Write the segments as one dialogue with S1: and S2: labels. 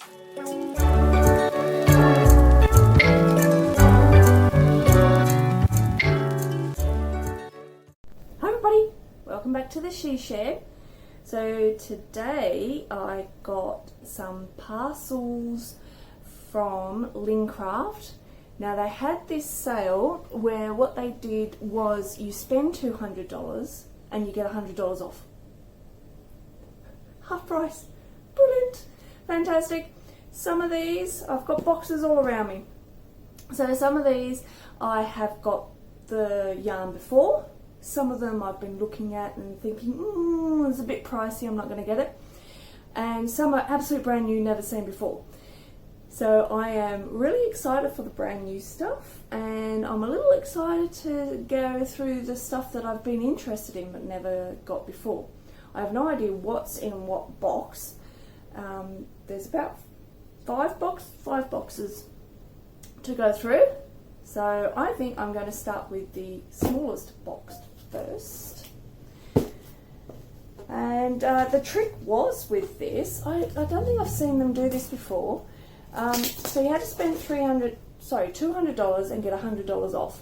S1: Hi everybody, welcome back to the She Shed. So today I got some parcels from Lincraft. Now they had this sale where what they did was you spend $200 and you get $100 off. Half price. Brilliant. Fantastic. Some of these, I've got boxes all around me. So some of these I have got the yarn before. Some of them I've been looking at and thinking, it's a bit pricey, I'm not going to get it. And some are absolute brand new, never seen before. So I am really excited for the brand new stuff, and I'm a little excited to go through the stuff that I've been interested in but never got before. I have no idea what's in what box. There's about five boxes to go through. So I think I'm going to start with the smallest box first. And the trick was with this, I don't think I've seen them do this before. So you had to spend $200 and get $100 off.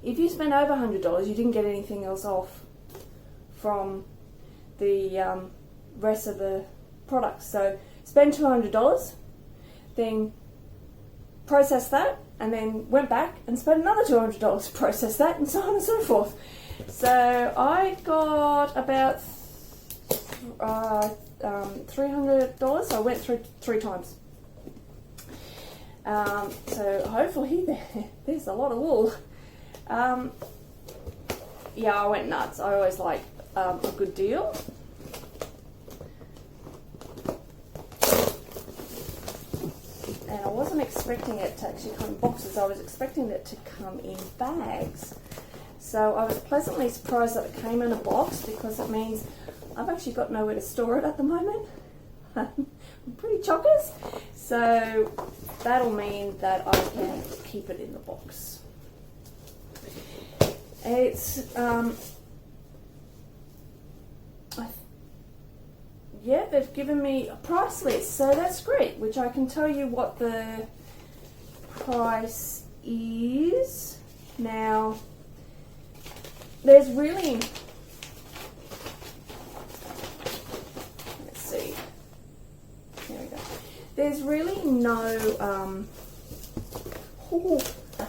S1: If you spend over $100, you didn't get anything else off from the rest of the products. So spend $200, then process that, and then went back and spent another $200 to process that, and so on and so forth. So I got about $300, so I went through 3 times. So hopefully there's a lot of wool. Yeah, I went nuts. I always like a good deal. And I wasn't expecting it to actually come in boxes. I was expecting it to come in bags. So I was pleasantly surprised that it came in a box, because it means I've actually got nowhere to store it at the moment. I'm pretty chockers. So that'll mean that I can keep it in the box. It's yeah, they've given me a price list, so that's great, which I can tell you what the price is. Now, there's really, let's see, here we go. There's really no, I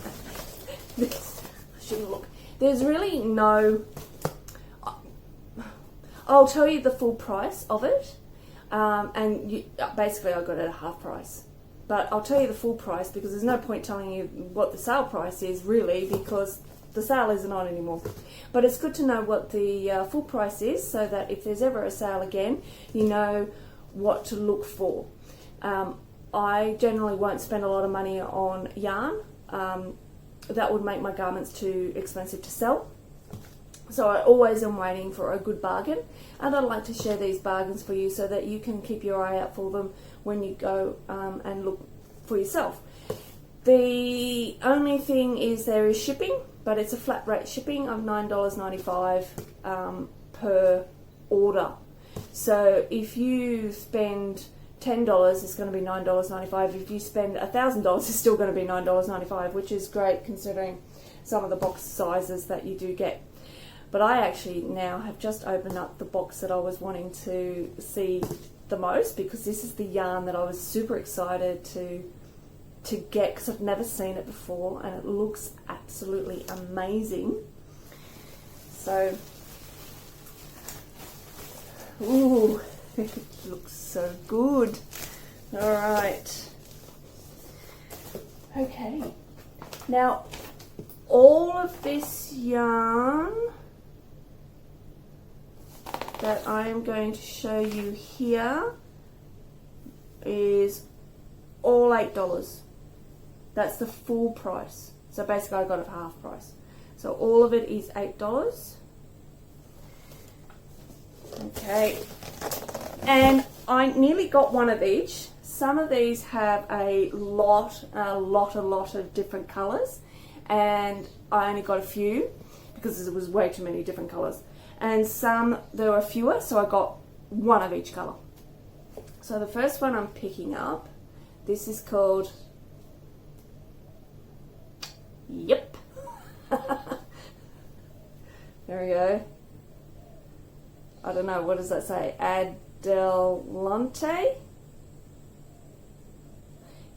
S1: shouldn't look. There's really no, I'll tell you the full price of it, and basically I got it at half price. But I'll tell you the full price because there's no point telling you what the sale price is really, because the sale isn't on anymore. But it's good to know what the full price is, so that if there's ever a sale again, you know what to look for. I generally won't spend a lot of money on yarn. That would make my garments too expensive to sell. So I always am waiting for a good bargain, and I'd like to share these bargains for you so that you can keep your eye out for them when you go and look for yourself. The only thing is there is shipping, but it's a flat rate shipping of $9.95 per order. So if you spend $10, it's going to be $9.95. If you spend $1,000, it's still going to be $9.95, which is great considering some of the box sizes that you do get. But I actually now have just opened up the box that I was wanting to see the most, because this is the yarn that I was super excited to get, because I've never seen it before and it looks absolutely amazing. So, ooh, it looks so good. All right. Okay. Now, all of this yarn that I am going to show you here is all $8. That's the full price. So basically I got it for half price. So all of it is $8. Okay. And I nearly got one of each. Some of these have a lot of different colours, and I only got a few because there was way too many different colours. And some, there were fewer, so I got one of each colour. So the first one I'm picking up, this is called, yep. There we go. I don't know, what does that say? Adelante?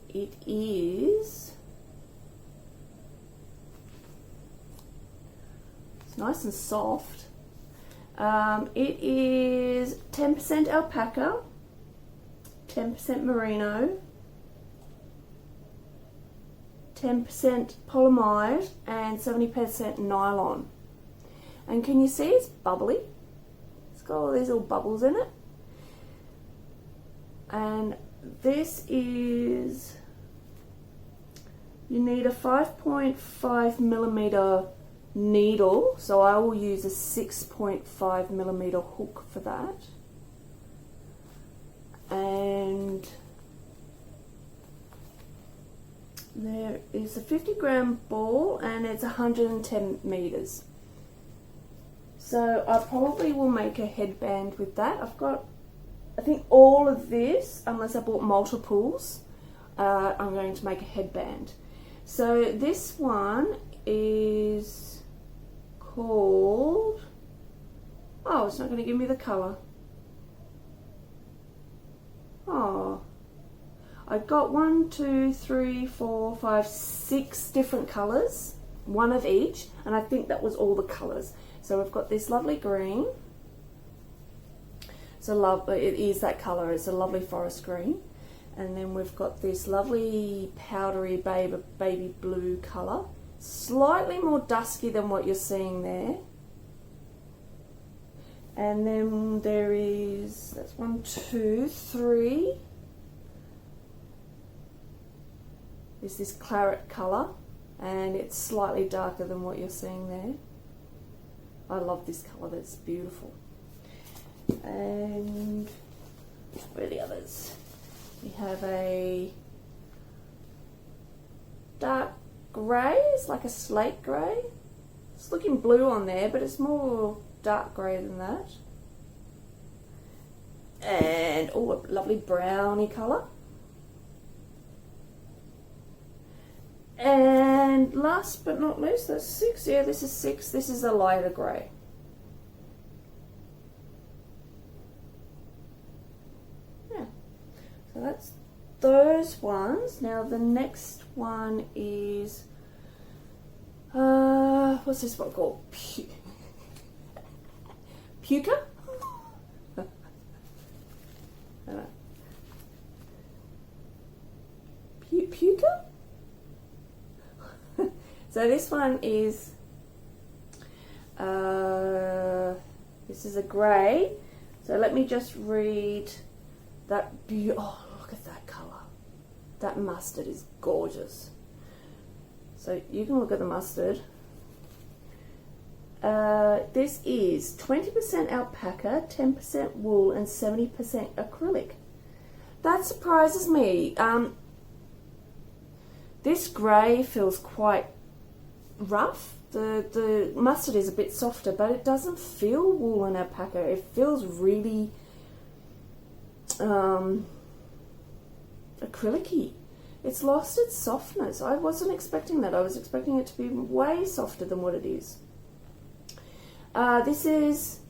S1: It is, it's nice and soft. It is 10% alpaca, 10% merino, 10% polyamide, and 70% nylon. And can you see it's bubbly? It's got all these little bubbles in it. And this is, you need a 5.5 millimeter needle, so I will use a 6.5 millimeter hook for that. And there is a 50-gram ball, and it's 110 meters. So I probably will make a headband with that. I've got, I think all of this, unless I bought multiples, I'm going to make a headband. So this one is called, oh, it's not going to give me the colour. Oh, I got 1, 2, 3, 4, 5, 6 different colours, one of each, and I think that was all the colours. So we've got this lovely green. It is that colour, it's a lovely forest green. And then we've got this lovely powdery baby blue colour, slightly more dusky than what you're seeing there. And then there is, that's 1, 2, 3. There's this claret colour, and it's slightly darker than what you're seeing there. I love this colour, that's beautiful. And where are the others? We have a dark grey, it's like a slate grey. It's looking blue on there, but it's more dark grey than that. And oh, a lovely browny colour. And last but not least, that's 6. Yeah, this is 6. This is a lighter grey. Yeah. So that's those ones. Now the next one is, what's this one called? Puka? I don't know. Puka? So this one is, this is a grey. So let me just read that. Oh, look at that colour. That mustard is gorgeous. So you can look at the mustard. This is 20% alpaca, 10% wool, and 70% acrylic. That surprises me. This grey feels quite rough. The mustard is a bit softer, but it doesn't feel wool and alpaca. It feels really acrylic-y. It's lost its softness. I wasn't expecting that. I was expecting it to be way softer than what it is. This is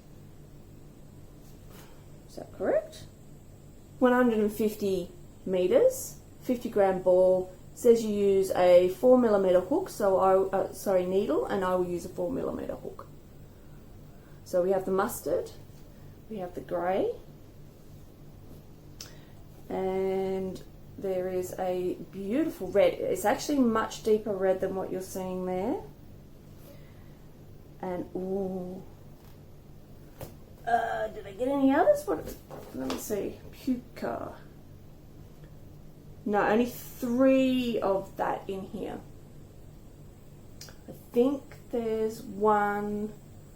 S1: that correct? 150 meters, 50-gram ball. It says you use a 4mm hook, so needle, and I will use a 4mm hook. So we have the mustard, we have the grey, and there is a beautiful red. It's actually much deeper red than what you're seeing there. And ooh, did I get any others? Let me see. Puka. No, only 3 of that in here. I think there's one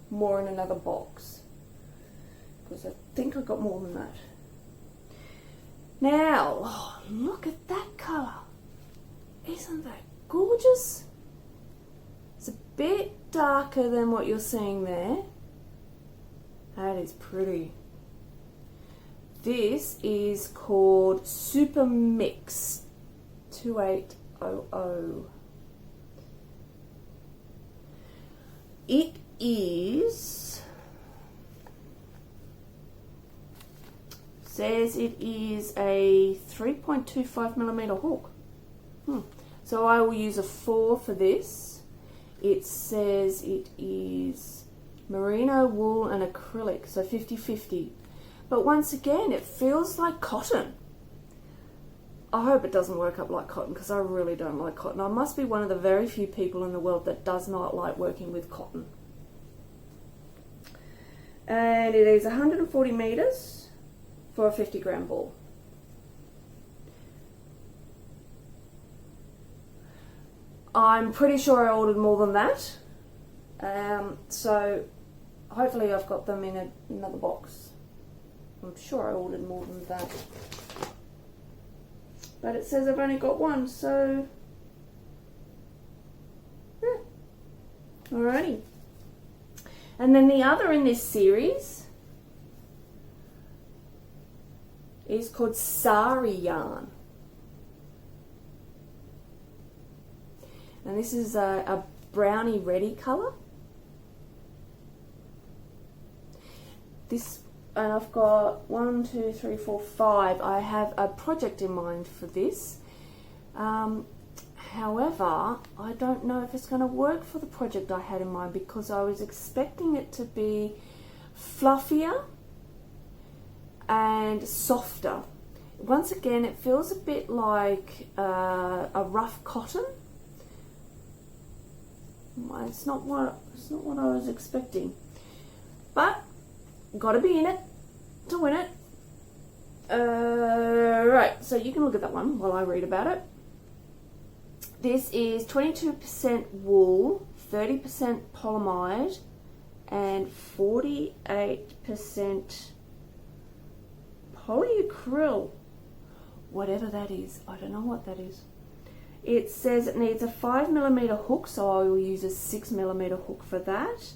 S1: more in another box, because I think I got more than that. Now, oh, look at that colour. Isn't that gorgeous? It's a bit darker than what you're seeing there. That is pretty. This is called Super Mix 2800. It is, says it is a 3.25mm hook. So I will use a 4 for this. It says it is merino wool and acrylic, so 50-50. But once again, it feels like cotton. I hope it doesn't work up like cotton, because I really don't like cotton. I must be one of the very few people in the world that does not like working with cotton. And it is 140 meters for a 50-gram ball. I'm pretty sure I ordered more than that. So hopefully I've got them in another box. I'm sure I ordered more than that. But it says I've only got one, so yeah. Alrighty. And then the other in this series is called Sari Yarn. And this is a brownie reddy colour. This, and I've got 1, 2, 3, 4, 5. I have a project in mind for this. However, I don't know if it's going to work for the project I had in mind, because I was expecting it to be fluffier and softer. Once again, it feels a bit like a rough cotton. It's not what I was expecting, but got to be in it to win it. Right, so you can look at that one while I read about it. This is 22% wool, 30% polyamide, and 48% polyacryl. Whatever that is, I don't know what that is. It says it needs a 5mm hook, so I will use a 6mm hook for that.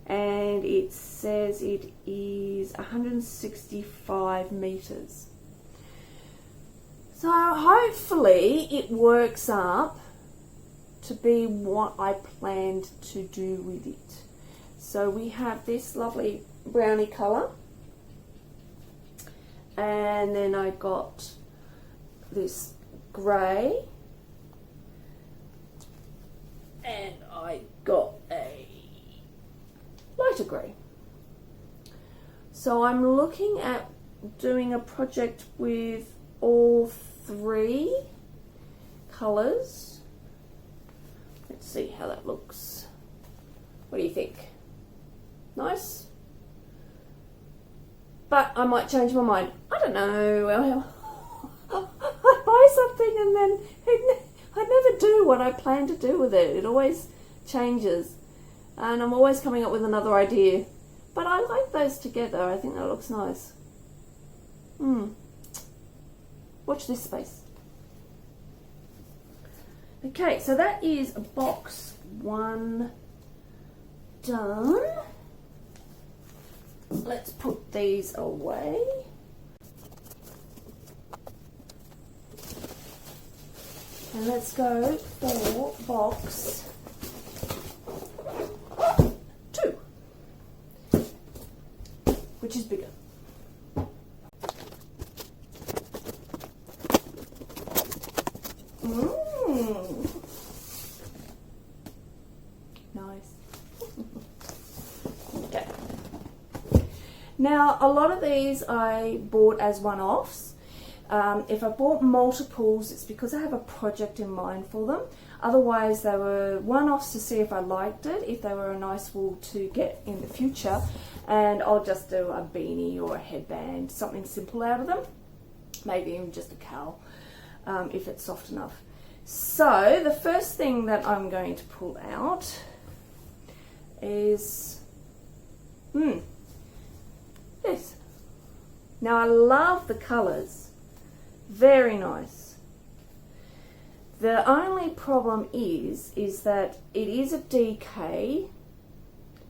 S1: And it says it is 165 meters. So hopefully it works up to be what I planned to do with it. So we have this lovely brownie colour, and then I got this grey, and I got a lighter grey. So I'm looking at doing a project with all 3 colours. Let's see how that looks. What do you think? Nice? But I might change my mind. I don't know. I buy something and then I never do what I plan to do with it. It always changes. And I'm always coming up with another idea. But I like those together. I think that looks nice. Watch this space. Okay, so that is box 1 done. Let's put these away. And let's go for box 2, which is bigger. Nice. Okay. Now, a lot of these I bought as one-offs. If I bought multiples, it's because I have a project in mind for them. Otherwise, they were one-offs to see if I liked it, if they were a nice wool to get in the future. And I'll just do a beanie or a headband, something simple out of them. Maybe even just a cowl, if it's soft enough. So, the first thing that I'm going to pull out is this. Now, I love the colours. Very nice. The only problem is that it is a DK,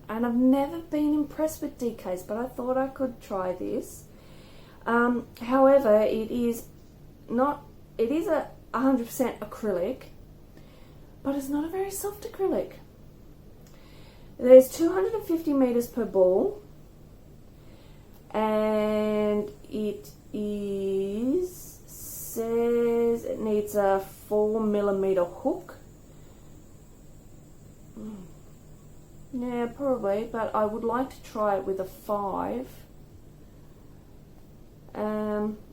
S1: and I've never been impressed with DKs, but I thought I could try this. However, it is a 100% acrylic, but it's not a very soft acrylic. There's 250 meters per ball, and it says it needs a 4mm hook. Yeah, probably, but I would like to try it with a 5.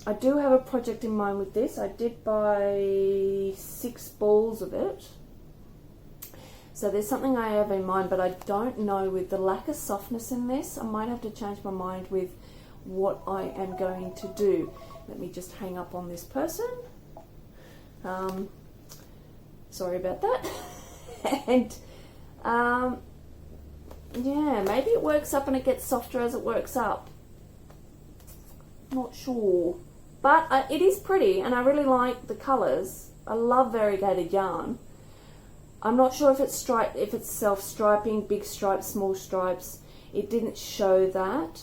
S1: I do have a project in mind with this. I did buy 6 balls of it. So there's something I have in mind, but I don't know, with the lack of softness in this, I might have to change my mind with what I am going to do. Let me just hang up on this person. Sorry about that. And yeah, maybe it works up and it gets softer as it works up. Not sure. But it is pretty, and I really like the colours. I love variegated yarn. I'm not sure if it's self-striping, big stripes, small stripes. It didn't show that.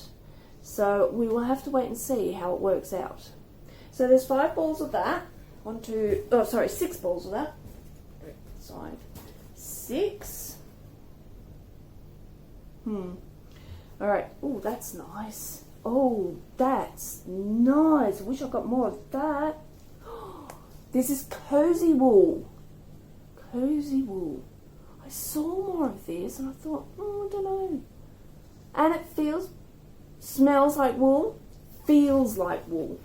S1: So we will have to wait and see how it works out. So there's 5 balls of that. 6 balls of that. 5, 6. Alright. Oh, that's nice. Oh, that's nice. I wish I got more of that. This is cozy wool. Cozy wool. I saw more of this and I thought, I don't know. And it smells like wool, feels like wool.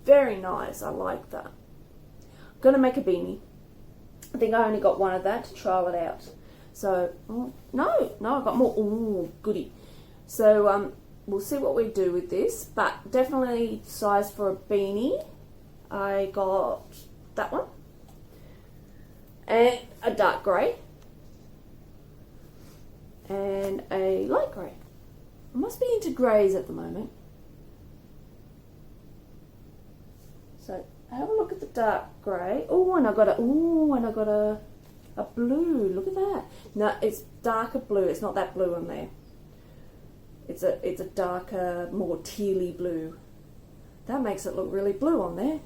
S1: Very nice. I like that. I'm going to make a beanie. I think I only got one of that to trial it out. So, no, I got more. Oh, goody. So, we'll see what we do with this, but definitely size for a beanie. I got that one. And a dark grey. And a light grey. I must be into greys at the moment. So have a look at the dark grey. Oh, and I got a blue. Look at that. No, it's darker blue. It's not that blue on there. It's a darker, more tealy blue. That makes it look really blue on there.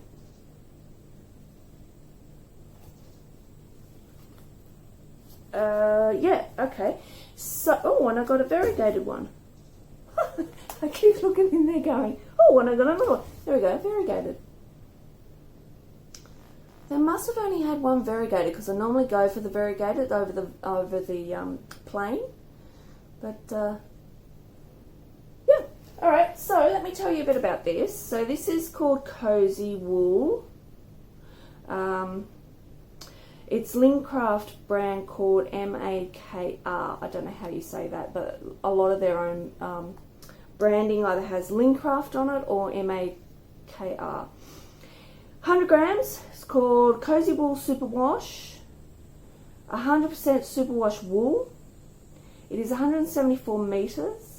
S1: Yeah, okay. So, and I got a variegated one. I keep looking in there going, and I got another one. There we go, variegated. They must have only had one variegated, because I normally go for the variegated over the plain. But, yeah. Alright, so let me tell you a bit about this. So this is called Cozy Wool. It's Lincraft brand called MAKR. I don't know how you say that, but a lot of their own branding either has Lincraft on it or MAKR. 100 grams. It's called Cozy Wool Superwash. 100% superwash wool. It is 174 meters.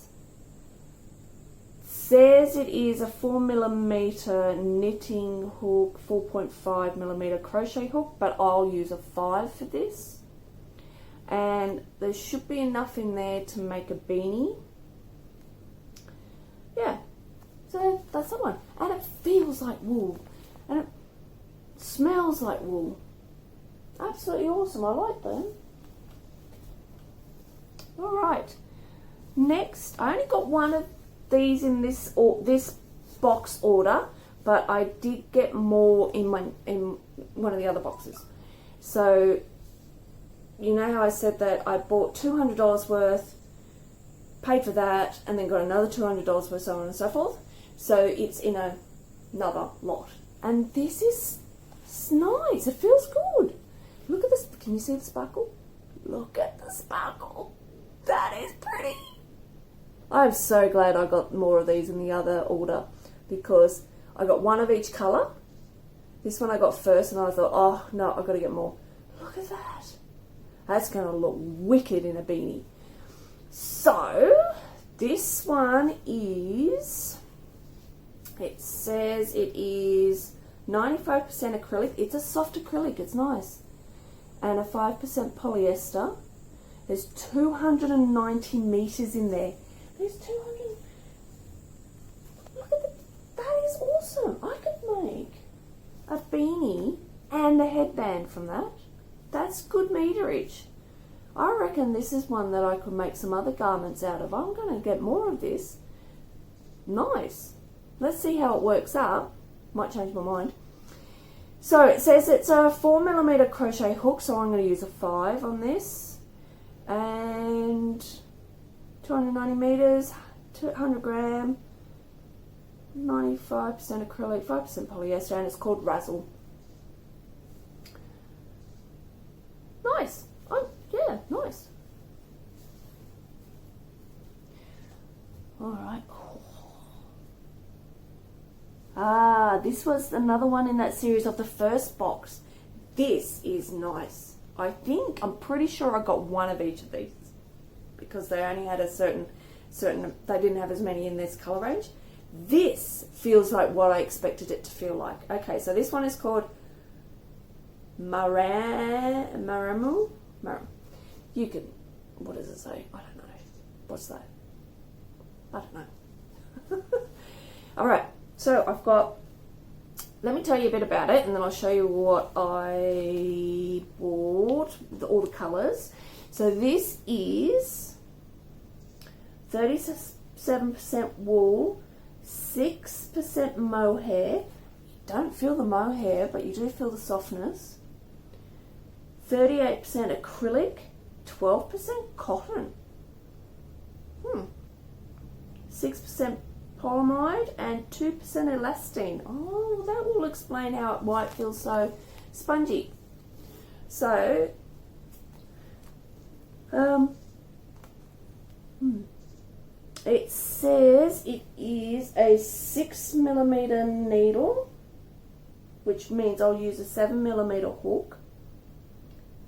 S1: Says it is a 4mm knitting hook, 4.5mm crochet hook, but I'll use a 5 for this. And there should be enough in there to make a beanie. Yeah, so that's that one. And it feels like wool. And it smells like wool. Absolutely awesome. I like them. Alright. Next, I only got one of these in this box order, but I did get more in one of the other boxes. So you know how I said that I bought $200 worth, paid for that, and then got another $200 worth, so on and so forth. So it's in another lot, and this is nice. It feels good. Look at this. Can you see the sparkle? Look at the sparkle. That is pretty. I'm so glad I got more of these in the other order, because I got one of each colour. This one I got first, and I thought, oh no, I've got to get more. Look at that. That's going to look wicked in a beanie. So, this one is, it says it is 95% acrylic. It's a soft acrylic, it's nice. And a 5% polyester. There's 290 meters in there. There's 200. Look at that. That is awesome. I could make a beanie and a headband from that. That's good meterage. I reckon this is one that I could make some other garments out of. I'm going to get more of this. Nice. Let's see how it works out. Might change my mind. So it says it's a 4mm crochet hook, so I'm going to use a 5 on this. And 290 meters, 200 gram, 95% acrylic, 5% polyester, and it's called Razzle. Nice. Oh, yeah, nice. All right. Ah, this was another one in that series of the first box. This is nice. I'm pretty sure I got one of each of these because they only had a certain, they didn't have as many in this color range. This feels like what I expected it to feel like. Okay, so this one is called Maramu. You can, what does it say? I don't know. What's that? I don't know. All right. So I've got, let me tell you a bit about it and then I'll show you what I bought, all the colours. So this is 37% wool, 6% mohair. You don't feel the mohair, but you do feel the softness. 38% acrylic, 12% cotton. 6% polyamide and 2% elastine. Oh, that will explain why it feels so spongy. So, it says it is a 6mm needle, which means I'll use a 7mm hook,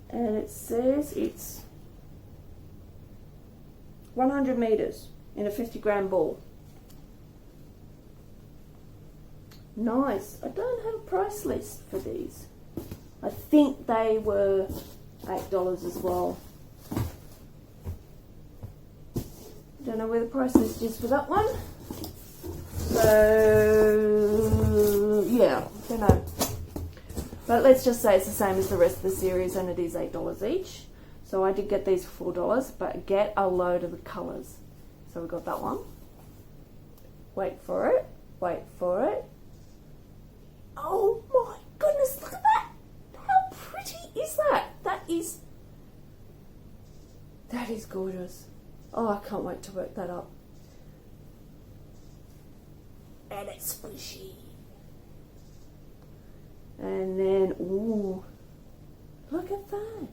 S1: and it says it's 100 meters in a 50-gram ball. Nice. I don't have a price list for these. I think they were $8 as well. Don't know where the price list is for that one. So, yeah, don't know. But let's just say it's the same as the rest of the series and it is $8 each. So I did get these for $4, but get a load of the colours. So we got that one. Wait for it. Wait for it. Oh my goodness, look at that! How pretty is that? That is gorgeous. Oh, I can't wait to work that up. And it's squishy. And then, ooh, look at that.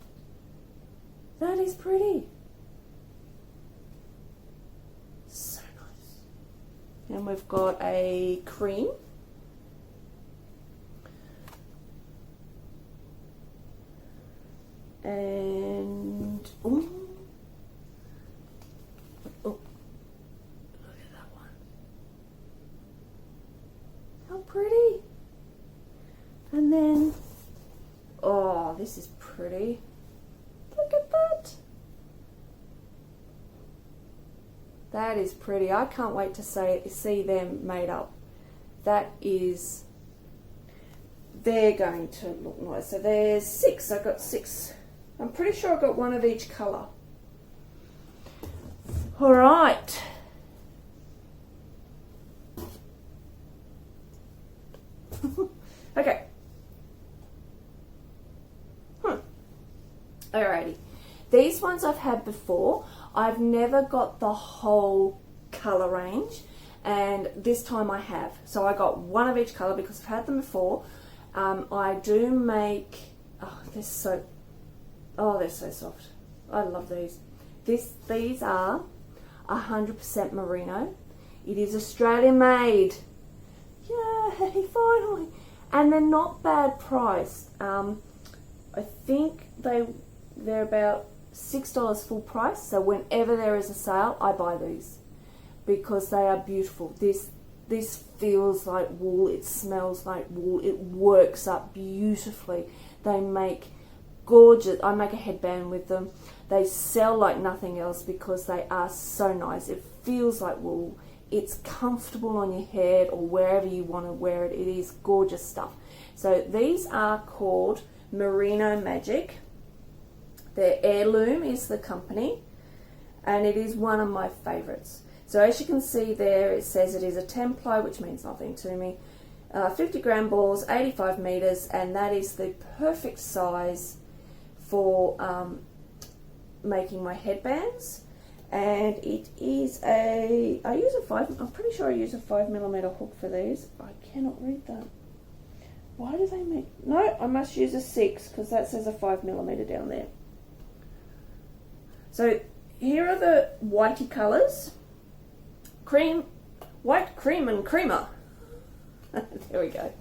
S1: That is pretty. So nice. And we've got a cream. And oh, look at that one. How pretty. And then, oh, this is pretty. Look at that. That is pretty. I can't wait to see them made up. That is, they're going to look nice. So there's 6. I got 6. I'm pretty sure I got one of each colour. All right. Okay. Alrighty. These ones I've had before. I've never got the whole colour range, and this time I have. So I got one of each colour because I've had them before. I do make, they're so soft. I love these. These are 100% merino. It is Australian made. Yay, finally. And they're not bad priced. I think they're about $6 full price. So whenever there is a sale, I buy these because they are beautiful. This feels like wool. It smells like wool. It works up beautifully. They make gorgeous. I make a headband with them. They sell like nothing else because they are so nice. It feels like wool. It's comfortable on your head or wherever you want to wear it. It is gorgeous stuff. So these are called Merino Magic. Their Heirloom is the company, and it is one of my favorites. So as you can see there, it says it is a 10 ply, which means nothing to me. 50 gram balls, 85 meters, and that is the perfect size for making my headbands. And it is I'm pretty sure I use a 5mm hook for these. I cannot read that. Why do they make, no, I must use a 6 because that says a 5mm down there. So here are the whitey colours. Cream, white, cream and creamer. There we go.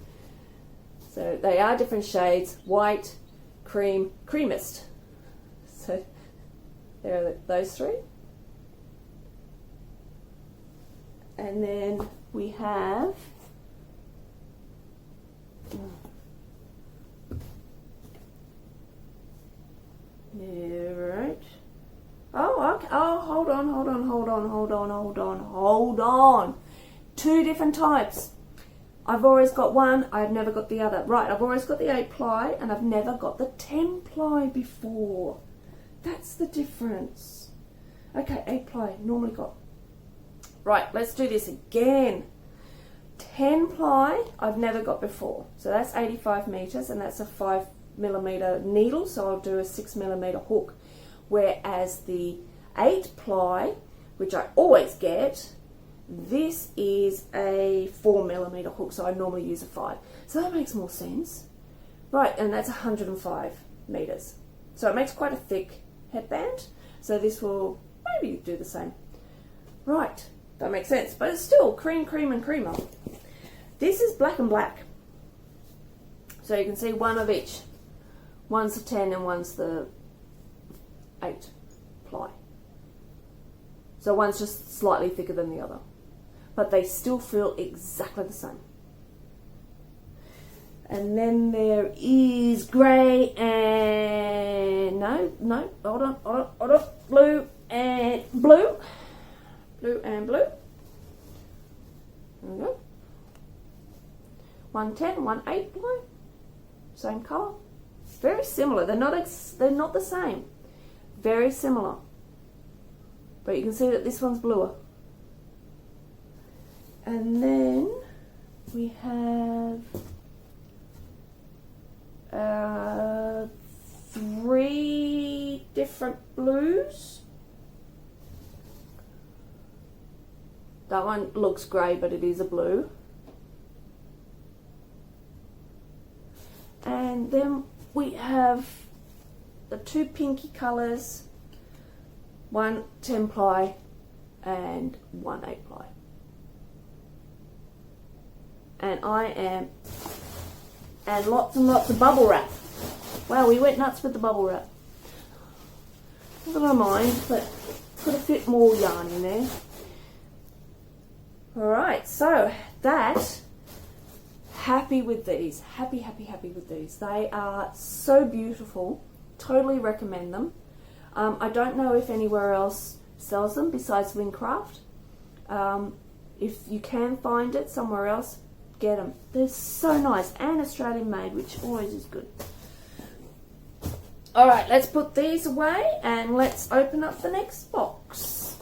S1: So they are different shades, white, cream, creamist. So there are those three. And then we have right. Oh, okay. Oh, hold on. Two different types. I've always got one, I've never got the other. Right, I've always got the 8 ply and I've never got the 10 ply before. That's the difference. Okay, 8 ply, normally got. Right, let's do this again. 10 ply, I've never got before. So that's 85 meters and that's a 5mm needle, so I'll do a 6mm hook. Whereas the 8 ply, which I always get, this is a 4mm hook, so I normally use a 5. So that makes more sense. Right, and that's 105 meters. So it makes quite a thick headband. So this will maybe do the same. Right, that makes sense. But it's still cream, cream and creamer. This is black and black. So you can see one of each. One's the 10 and one's the 8 ply. So one's just slightly thicker than the other. But they still feel exactly the same. And then there is grey and hold on, blue and blue. Blue and blue. There we go. 110, 1/8 ply. Same colour. Very similar. They're not the same. Very similar. But you can see that this one's bluer. And then we have 3 different blues. That one looks grey, but it is a blue. And then we have the 2 pinky colours, 1 10 ply and 1 8 ply. And lots and lots of bubble wrap. Wow, we went nuts with the bubble wrap. Not that I mind, but could have fit more yarn in there. Alright, so that, happy with these. Happy with these. They are so beautiful. Totally recommend them. I don't know if anywhere else sells them besides Lincraft. If you can find it somewhere else, get them. They're so nice and Australian made, which always is good. Alright, let's put these away and let's open up the next box.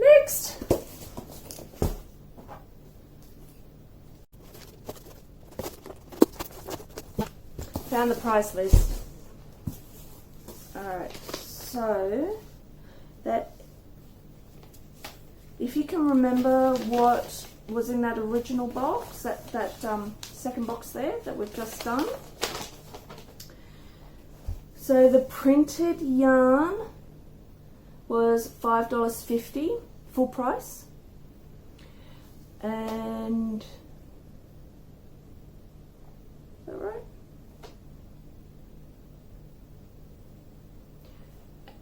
S1: Next! Found the price list. Alright, so that, if you can remember what was in that original box, that second box there that we've just done. So the printed yarn was $5.50 full price, and is that right?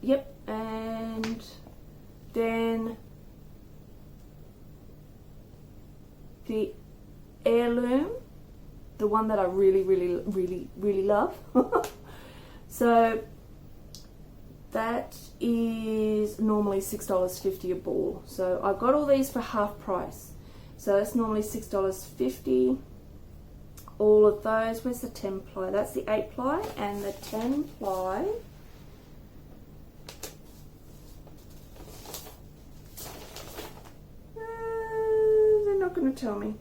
S1: Yep, and then the Heirloom, the one that I really love. So that is normally $6.50 a ball. So I got all these for half price. So that's normally $6.50. All of those. Where's the 10 ply? That's the 8 ply, and the 10 ply they're not going to tell me.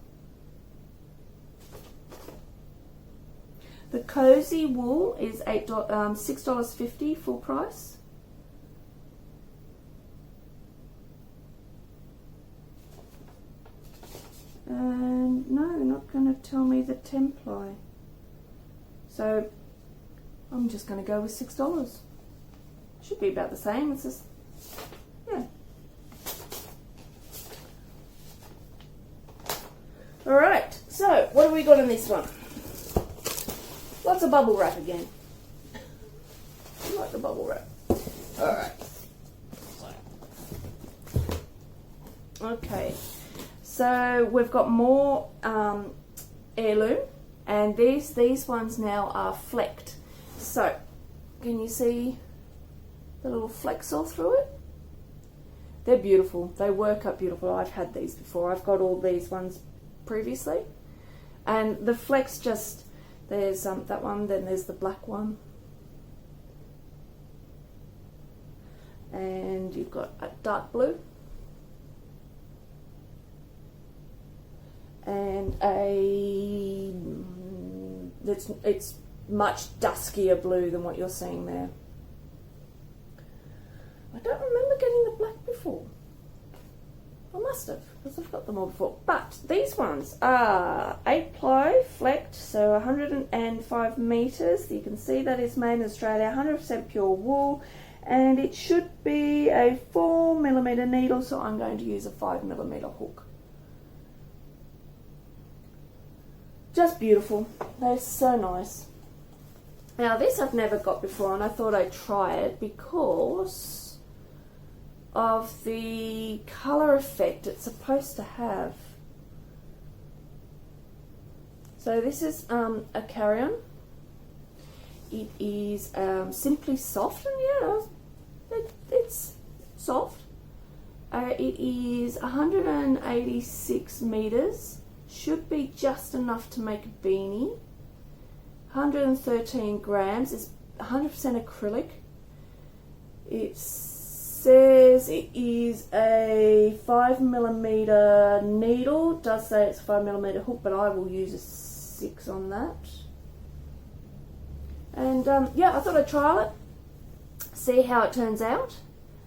S1: The cozy wool is $6.50 full price. And no, they're not going to tell me the 10 ply. So I'm just going to go with $6. Should be about the same. It's just, yeah. Alright, so what have we got in this one? Lots of bubble wrap again. I like the bubble wrap. Alright. Okay. So we've got more heirloom, and these ones now are flecked. So can you see the little flecks all through it? They're beautiful. They work up beautiful. I've had these before. I've got all these ones previously, and the flecks just, there's that one, then there's the black one, and you've got a dark blue, and it's much duskier blue than what you're seeing there. I don't remember getting the black before. I must have, because I've got them all before. But these ones are 8 ply flecked, so 105 metres. You can see that it's made in Australia, 100% pure wool, and it should be a 4mm needle, so I'm going to use a 5mm hook. Just beautiful. They're so nice. Now this I've never got before, and I thought I'd try it because of the colour effect it's supposed to have. So this is a carry-on. It is simply soft, and yeah, it's soft. It is 186 metres. Should be just enough to make a beanie. 113 grams. It's 100% acrylic. It says it is a 5mm needle. It does say it's a 5mm hook, but I will use a 6 on that. And yeah, I thought I'd trial it, see how it turns out,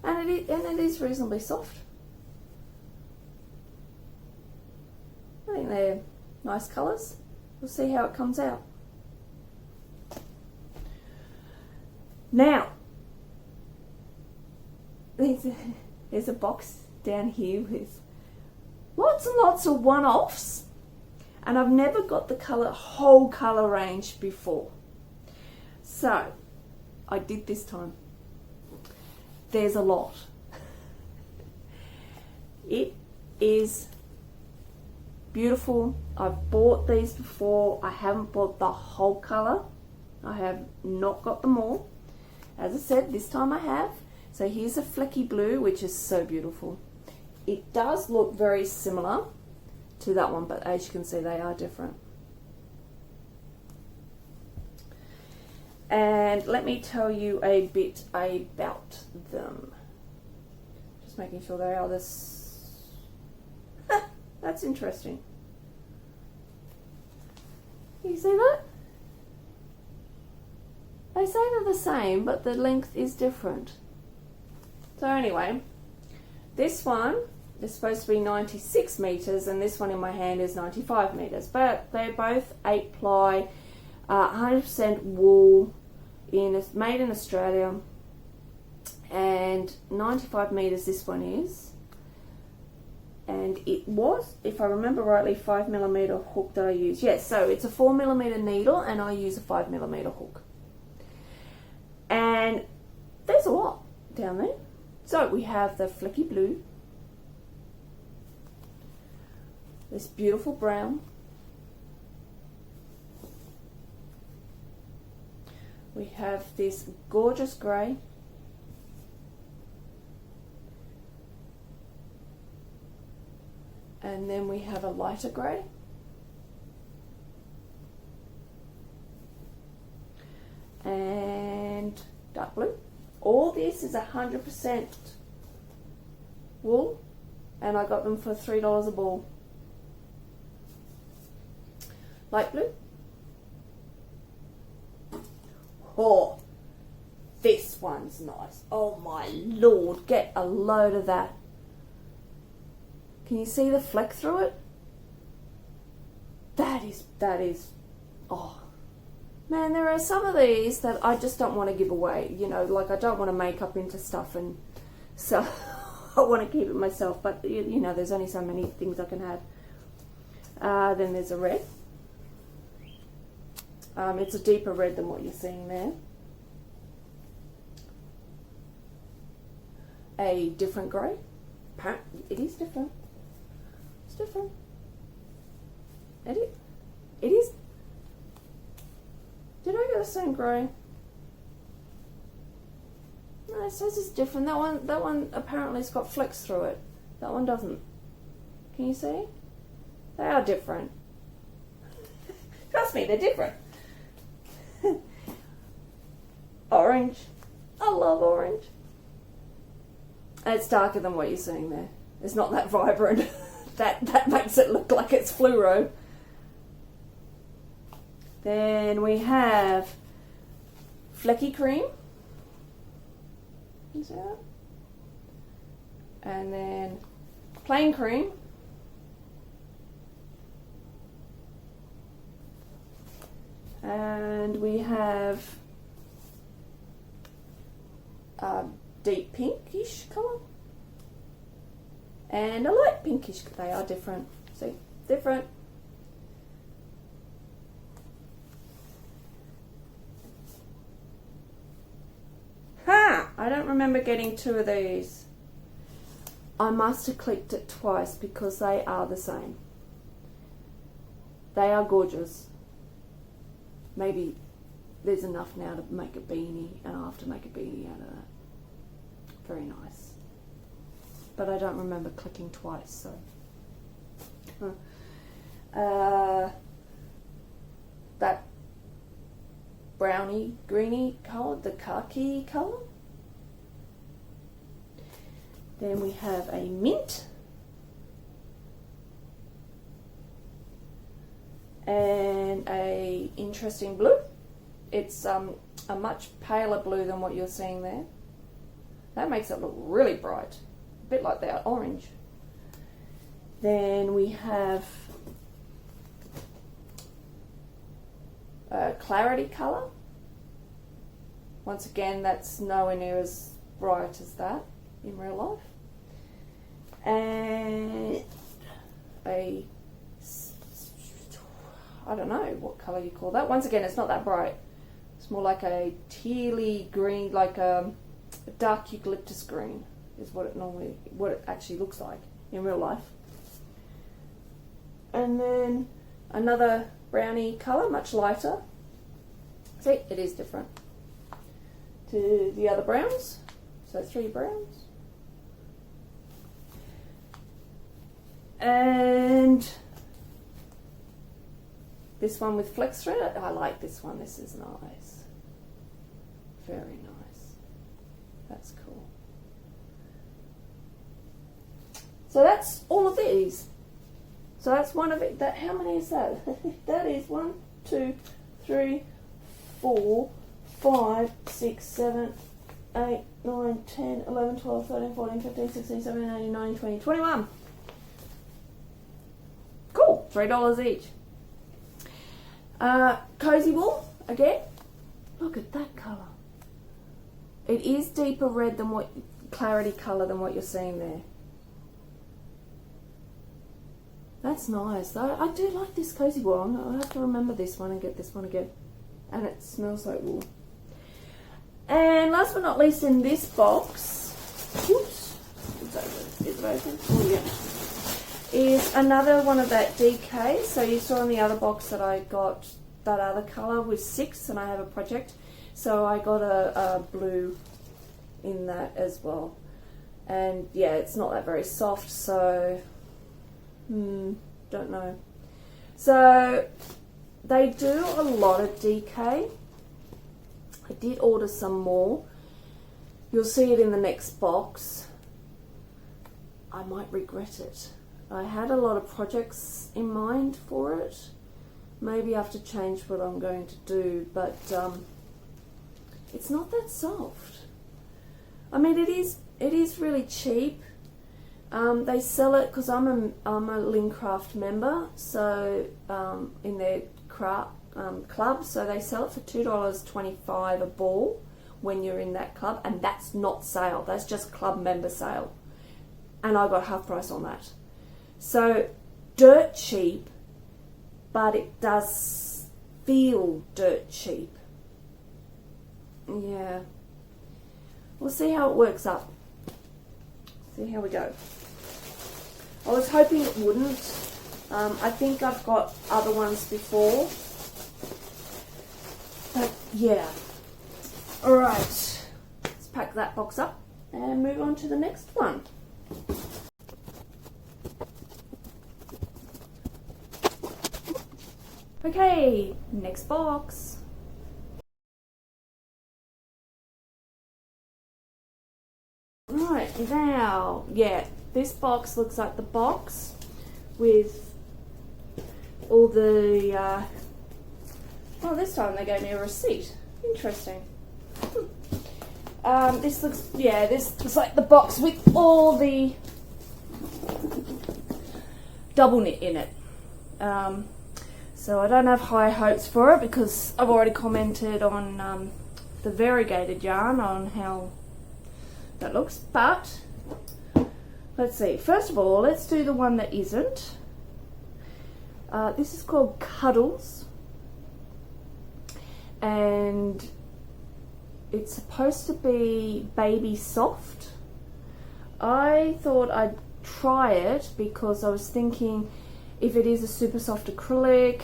S1: and it is reasonably soft. I think they're nice colours. We'll see how it comes out. Now, there's a box down here with lots and lots of one-offs, and I've never got the whole colour range before. So, I did this time. There's a lot. It is beautiful. I've bought these before. I haven't bought the whole colour. I have not got them all. As I said, this time I have. So here's a Flaky Blue, which is so beautiful. It does look very similar to that one, but as you can see, they are different. And let me tell you a bit about them. Just making sure they are this. That's interesting. You see that? They say they're the same, but the length is different. So anyway, this one is supposed to be 96 metres, and this one in my hand is 95 metres. But they're both 8 ply, 100% wool, made in Australia, and 95 metres this one is. And it was, if I remember rightly, 5mm hook that I used. Yes, so it's a 4mm needle, and I use a 5mm hook. And there's a lot down there. So we have the Flaky Blue, this beautiful brown, we have this gorgeous grey, And then we have a lighter grey. And dark blue. All this is 100% wool, and I got them for $3 a ball. Light blue. Oh, this one's nice. Oh my lord, get a load of that. Can you see the fleck through it? That is, oh. Man, there are some of these that I just don't want to give away. You know, like I don't want to make up into stuff, and so I want to keep it myself. But, you know, there's only so many things I can have. Then there's a red. It's a deeper red than what you're seeing there. A different grey. It is different. It's different. It is. Did I get the same grey? No, it says it's different. That one apparently has got flecks through it. That one doesn't. Can you see? They are different. Trust me, they're different. Orange. I love orange. And it's darker than what you're seeing there. It's not that vibrant. that makes it look like it's fluoro. Then we have Flecky Cream. Can you see that? And then Plain Cream. And we have deep pinkish colour. And a light pinkish. They are different. See? Different. I don't remember getting two of these. I must have clicked it twice because they are the same. They are gorgeous. Maybe there's enough now to make a beanie, and I'll have to make a beanie out of that. Very nice. But I don't remember clicking twice, so. That browny, greeny colour, the khaki colour. Then we have a mint. And a interesting blue. It's a much paler blue than what you're seeing there. That makes it look really bright. A bit like that orange. Then we have a clarity colour. Once again, that's nowhere near as bright as that in real life. And a, I don't know what colour you call that. Once again, it's not that bright. It's more like a tealy green, like a dark eucalyptus green is what it actually looks like in real life. And then another browny colour, much lighter. See, it is different to the other browns. So 3 browns. And this one with flex through it. I like this one. This is nice. Very nice. That's cool. So that's all of these. So that's one of it. How many is that? That is 1, 2, 3, 4, 5, 6, 7, 8, 9, 10, 11, 12, 13, 14, 15, 16, 17, 18, 19, 20, 21. Cool. $3 each. Cozy wool again. Look at that colour. It is deeper red than clarity colour than what you're seeing there. That's nice. I do like this cozy wool. I'll have to remember this one and get this one again. And it smells like wool. And last but not least in this box, oops, is it open? Oh yeah. Is another one of that DK. So you saw in the other box that I got that other colour with 6 and I have a project. So I got a blue in that as well. And yeah, it's not that very soft, so Don't know. So they do a lot of DK. I did order some more. You'll see it in the next box. I might regret it. I had a lot of projects in mind for it. Maybe I have to change what I'm going to do, but it's not that soft. I mean, it is really cheap. They sell it because I'm a Lincraft member, so in their club, so they sell it for $2.25 a ball when you're in that club, and that's not sale. That's just club member sale, and I got half price on that. So dirt cheap, but it does feel dirt cheap. Yeah, we'll see how it works up. See how we go. I was hoping it wouldn't. I think I've got other ones before. But yeah. Alright. Let's pack that box up and move on to the next one. Okay, next box. Right, now, yeah, this box looks like the box with all the, oh, this time they gave me a receipt. Interesting. This looks like the box with all the double knit in it. So I don't have high hopes for it because I've already commented on the variegated yarn on how that looks, but let's see. First of all, let's do the one that isn't. This is called Cuddles, and it's supposed to be baby soft. I thought I'd try it because I was thinking if it is a super soft acrylic,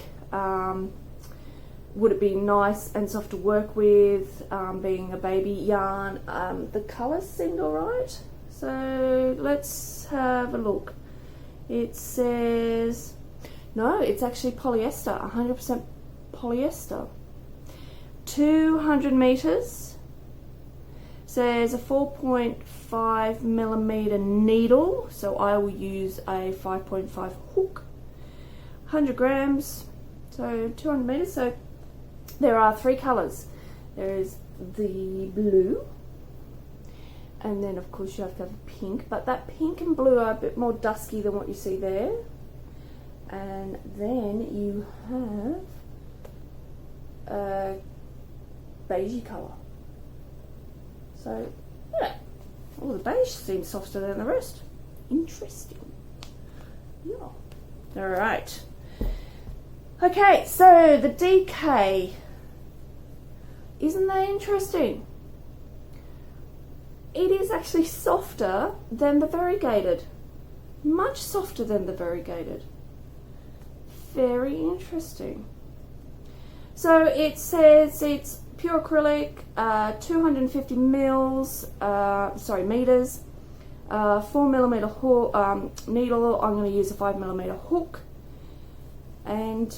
S1: would it be nice and soft to work with, being a baby yarn. The colours seemed alright, so let's have a look. It says, no, it's actually polyester, 100% polyester. 200 meters, says a 4.5 millimeter needle, so I will use a 5.5 hook. 100 grams, so 200 meters. So there are 3 colors. There is the blue, and then of course you have to have a pink, but that pink and blue are a bit more dusky than what you see there. And then you have a beigey color. So yeah, oh, the beige seems softer than the rest. Interesting. Yeah. All right. Okay, so the DK, isn't that interesting? It is actually softer than the variegated, much softer than the variegated. Very interesting. So it says it's pure acrylic, 250 meters, 4 millimeter hook, needle. I'm going to use a 5 millimeter hook, and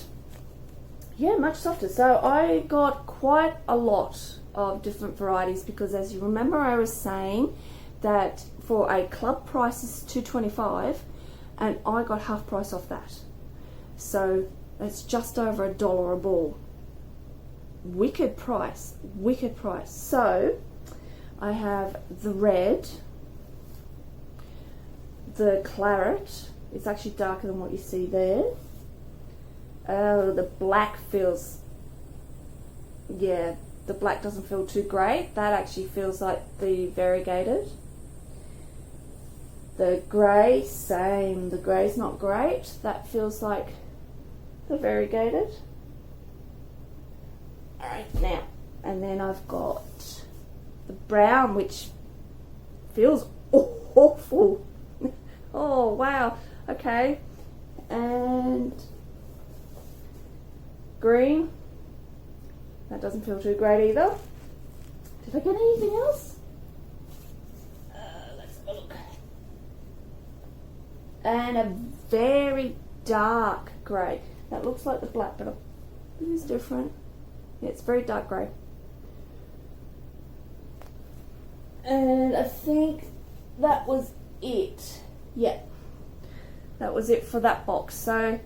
S1: yeah, much softer. So I got quite a lot of different varieties because, as you remember, I was saying that for a club price is $2.25, and I got half price off that. So it's just over $1 a ball. Wicked price, wicked price. So I have the red, the claret. It's actually darker than what you see there. The black feels, yeah, the black doesn't feel too great. That actually feels like the variegated. The grey, same. The grey's not great. That feels like the variegated. Alright, now, and then I've got the brown, which feels awful. Oh, wow. Okay. And green. That doesn't feel too great either. Did I get anything else? Let's have a look. And a very dark grey. That looks like the black, but it is different. Yeah, it's very dark grey. And I think that was it. Yeah, that was it for that box. So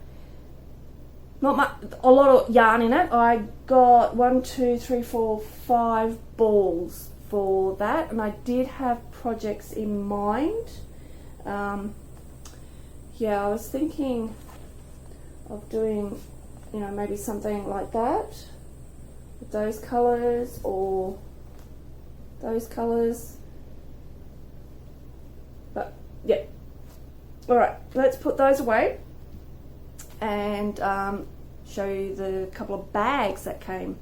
S1: not much, a lot of yarn in it. I got 1, 2, 3, 4, 5 balls for that, and I did have projects in mind. Yeah, I was thinking of doing, you know, maybe something like that with those colours or those colours. But yeah, all right, let's put those away and show you the couple of bags that came.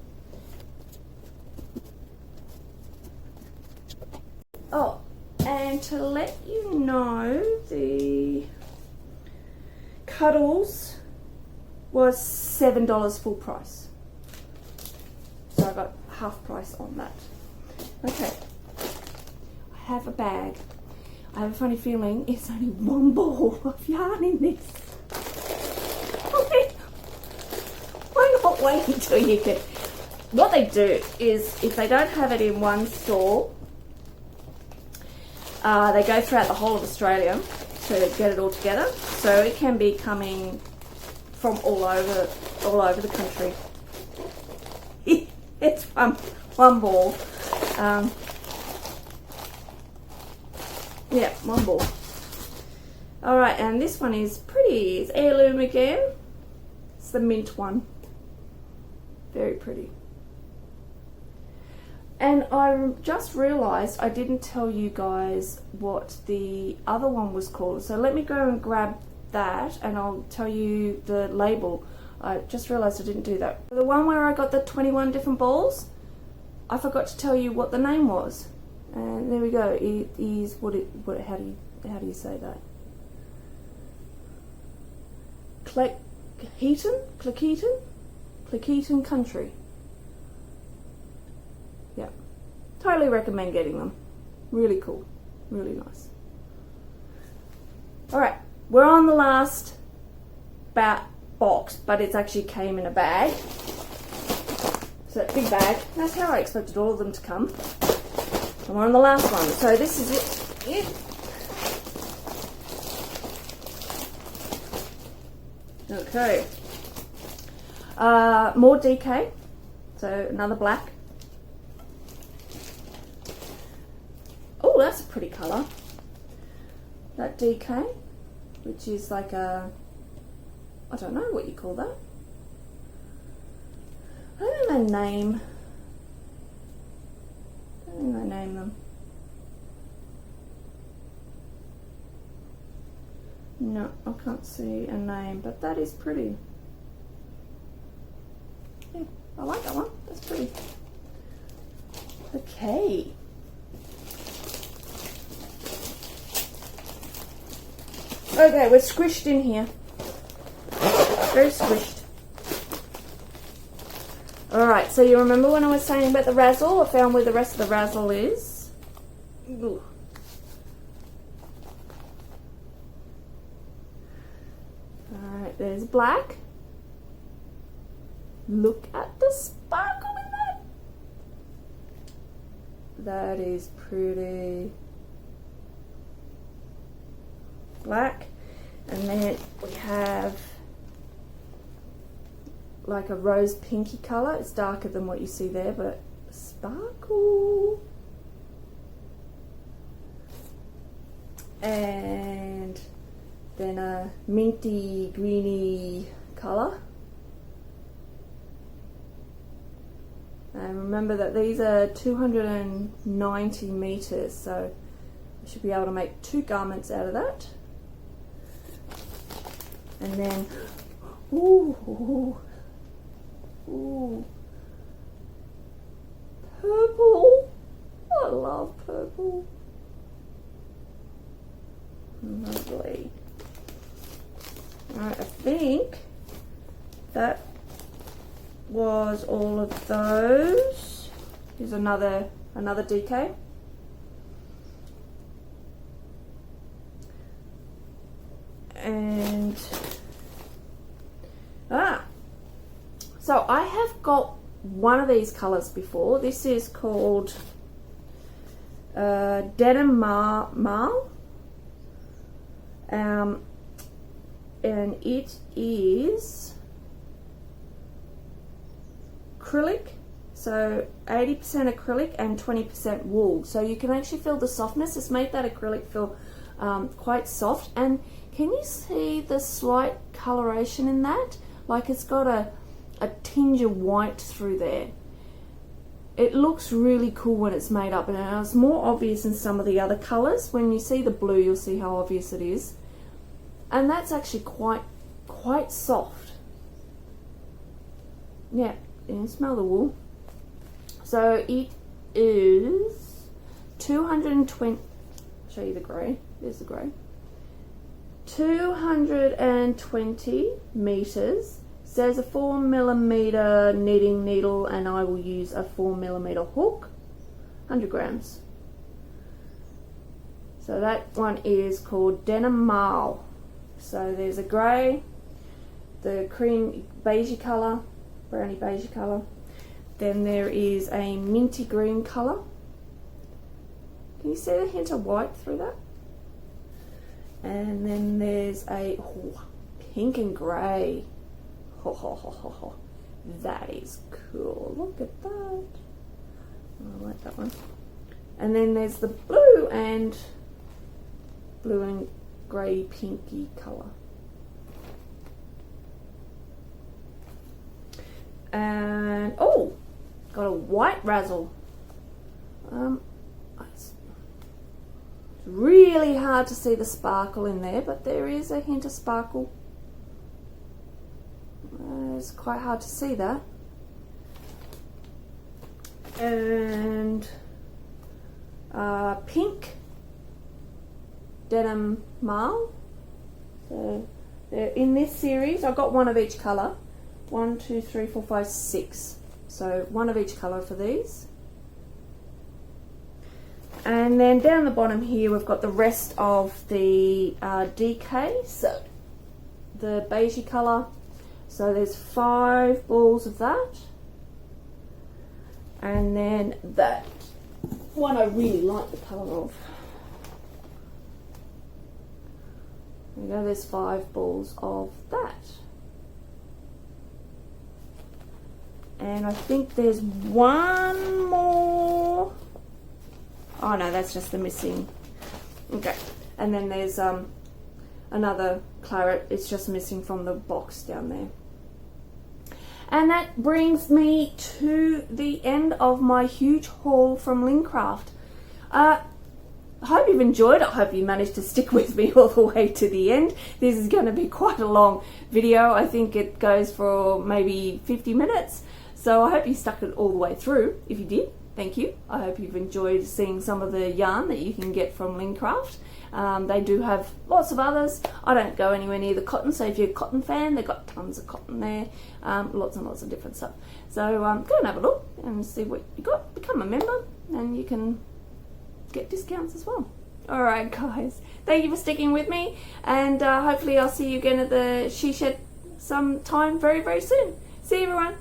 S1: Oh, and to let you know, the Cuddles was $7 full price. So I got half price on that. Okay, I have a bag. I have a funny feeling it's only one ball of yarn in this. Why not wait until you can... What they do is, if they don't have it in one store, they go throughout the whole of Australia to get it all together. So it can be coming from all over the country. It's one ball. Yeah, one ball. Alright, and this one is pretty. It's heirloom again. It's the mint one. Very pretty. And I just realised I didn't tell you guys what the other one was called. So let me go and grab that and I'll tell you the label. I just realised I didn't do that. The one where I got the 21 different balls, I forgot to tell you what the name was. And there we go. It is how do you say that? Cleckheaton Country. Yeah, totally recommend getting them. Really cool, really nice. All right, we're on the last box, but it's actually came in a bag. So that big bag. That's how I expected all of them to come. And we're on the last one. So this is it. Yeah. Okay. More DK. So another black. Oh, that's a pretty colour. That DK, which is like a, I don't know what you call that. I don't know their name. I don't know name them. No, I can't see a name, but that is pretty. Yeah, I like that one. That's pretty. Okay. Okay, we're squished in here. Very squished. Alright, so you remember when I was saying about the razzle? I found where the rest of the razzle is. Ooh. Alright, there's black. Look at the sparkle in that. That is pretty. Black. And then we have like a rose pinky colour. It's darker than what you see there, but sparkle. And then a minty greeny colour. And remember that these are 290 meters, so I should be able to make 2 garments out of that. And then, ooh, purple. I love purple. Lovely. Alright, I think that was all of those. Here's another DK. And so I have got one of these colours before. This is called Denim Marl, and it is acrylic, so 80% acrylic and 20% wool, so you can actually feel the softness. It's made that acrylic feel quite soft. And can you see the slight coloration in that? Like it's got a tinge of white through there. It looks really cool when it's made up, and it's more obvious in some of the other colours. When you see the blue, you'll see how obvious it is. And that's actually quite soft. Yeah, you can smell the wool. So it is 220, show you the grey, there's the grey. 220 metres. Says a 4mm knitting needle, and I will use a 4mm hook, 100 grams. So that one is called Denim Marl. So there's a grey, the cream beigey colour, browny beigey colour. Then there is a minty green colour. Can you see the hint of white through that? And then there's a pink and grey. That is cool. Look at that. I like that one. And then there's the blue and grey pinky colour. And oh, got a white razzle. It's really hard to see the sparkle in there, but there is a hint of sparkle. It's quite hard to see that. And pink Denim Marl. So they're in this series. I got one of each colour. 1, 2, 3, 4, 5, 6. So one of each colour for these. And then down the bottom here we've got the rest of the DK. So the beigey colour. So there's 5 balls of that. And then that one I really like the colour of. There you go, there's 5 balls of that. And I think there's one more. Oh no, that's just the missing. Okay. And then there's another claret. It's just missing from the box down there. And that brings me to the end of my huge haul from Lincraft. I hope you've enjoyed it. I hope you managed to stick with me all the way to the end. This is going to be quite a long video. I think it goes for maybe 50 minutes. So I hope you stuck it all the way through. If you did, thank you. I hope you've enjoyed seeing some of the yarn that you can get from Lincraft. They do have lots of others. I don't go anywhere near the cotton, so if you're a cotton fan, they've got tons of cotton there. Lots and lots of different stuff. So go and have a look and see what you got. Become a member and you can get discounts as well. Alright guys, thank you for sticking with me, and hopefully I'll see you again at the She Shed sometime very, very soon. See you everyone.